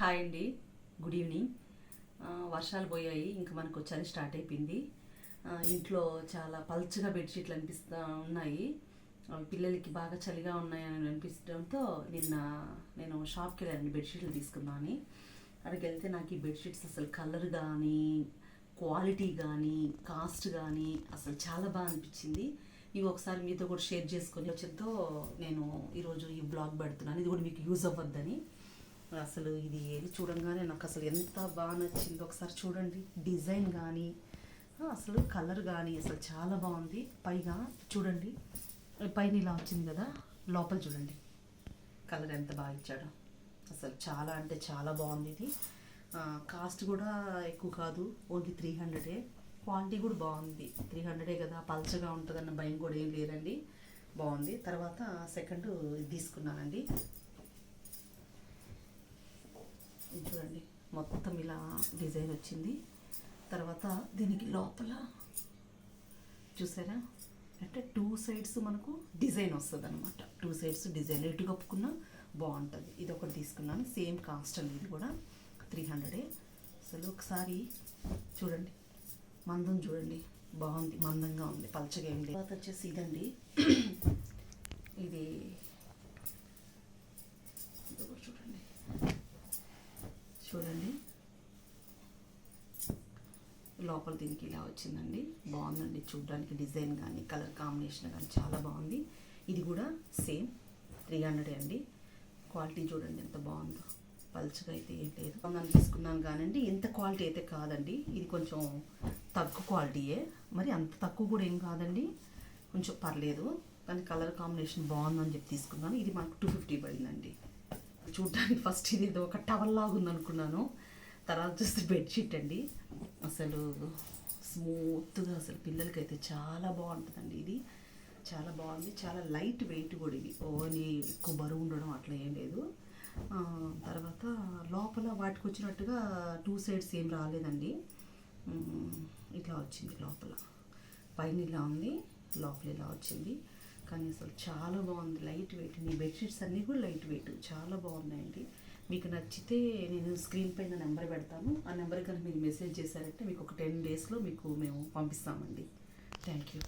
Hi అండి, good evening. వర్షాలు పోయాయి, ఇంకా మనకు చలి స్టార్ట్ అయిపోయింది. ఇంట్లో చాలా పల్చగా బెడ్షీట్లు అనిపిస్తూ ఉన్నాయి. పిల్లలకి బాగా చలిగా ఉన్నాయని అనిపించడంతో నేను షాప్కి వెళ్ళాను బెడ్షీట్లు తీసుకుందామని. అక్కడికి వెళ్తే నాకు ఈ బెడ్షీట్స్ అసలు కలర్ కానీ క్వాలిటీ కానీ కాస్ట్ కానీ అసలు చాలా బాగా అనిపించింది. ఇవి ఒకసారి మీతో కూడా షేర్ చేసుకొని వచ్చేతో నేను ఈరోజు ఈ బ్లాగ్ పెడుతున్నాను. ఇది కూడా మీకు యూజ్ అవ్వద్దని. అసలు ఇది ఏది చూడంగానే నాకు అసలు ఎంత బాగా నచ్చిందో ఒకసారి చూడండి. డిజైన్ కానీ అసలు కలర్ కానీ అసలు చాలా బాగుంది. పైగా చూడండి, పైన ఇలా వచ్చింది కదా, లోపల చూడండి కలర్ ఎంత బాగా ఇచ్చాడో. అసలు చాలా అంటే చాలా బాగుంది. ఇది కాస్ట్ కూడా ఎక్కువ కాదు, ఓన్లీ 300. క్వాలిటీ కూడా బాగుంది. 300 కదా, పల్చగా ఉంటుందన్న భయం కూడా ఏం లేదండి, బాగుంది. తర్వాత సెకండ్ ఇది తీసుకున్నానండి. చూడండి మొత్తం ఇలా డిజైన్ వచ్చింది. తర్వాత దీనికి లోపల చూసారా, అంటే 2 సైడ్స్ మనకు డిజైన్ వస్తుంది అనమాట. 2 సైడ్స్ డిజైన్ ఎటు కప్పుకున్నా బాగుంటుంది. ఇది ఒకటి తీసుకున్నాను, సేమ్ కాస్ట్ అండి. ఇది కూడా 300. అసలు ఒకసారి చూడండి, మందం చూడండి, బాగుంది, మందంగా ఉంది, పలచగా ఏం లేదు. తర్వాత వచ్చేసి ఇదండి, ఇది చూడండి లోపల దీనికి ఇలా వచ్చిందండి. బాగుందండి చూడడానికి, డిజైన్ కానీ కలర్ కాంబినేషన్ కానీ చాలా బాగుంది. ఇది కూడా సేమ్ 300 అండి. క్వాలిటీ చూడండి ఎంత బాగుందో, పల్చగా అయితే ఏం లేదు. బాగుందని తీసుకున్నాను కానండి, ఇంత క్వాలిటీ అయితే కాదండి. ఇది కొంచెం తక్కువ క్వాలిటీయే, మరి అంత తక్కువ కూడా ఏం కాదండి, కొంచెం పర్లేదు. కానీ కలర్ కాంబినేషన్ బాగుందని చెప్పి తీసుకున్నాను. ఇది మనకు 250 పడిందండి. చూడ్డానికి ఫస్ట్ ఇది ఏదో ఒక టవల్ లాగా ఉందనుకున్నాను, తర్వాత చూస్తే బెడ్షీట్ అండి. అసలు స్మూత్గా, అసలు పిల్లలకైతే చాలా బాగుంటుందండి. ఇది చాలా బాగుంది, చాలా లైట్ వెయిట్ కూడా. ఇది ఓని ఎక్కువ బరువు ఉండడం అట్లా ఏం లేదు. తర్వాత లోపల వాటికి వచ్చినట్టుగా 2 సైడ్స్ ఏం రాలేదండి, ఇట్లా వచ్చింది. లోపల పైన ఇలా ఉంది, లోపల ఇలా వచ్చింది. కానీ అసలు చాలా బాగుంది, లైట్ వెయిట్. మీ బెడ్షీట్స్ అన్నీ కూడా లైట్ వెయిట్, చాలా బాగున్నాయండి. మీకు నచ్చితే నేను స్క్రీన్ పైన నెంబర్ పెడతాను. ఆ నెంబర్ కనుక మీరు మెసేజ్ చేశారంటే మీకు ఒక 10 డేస్లో మేము పంపిస్తామండి. Thank you.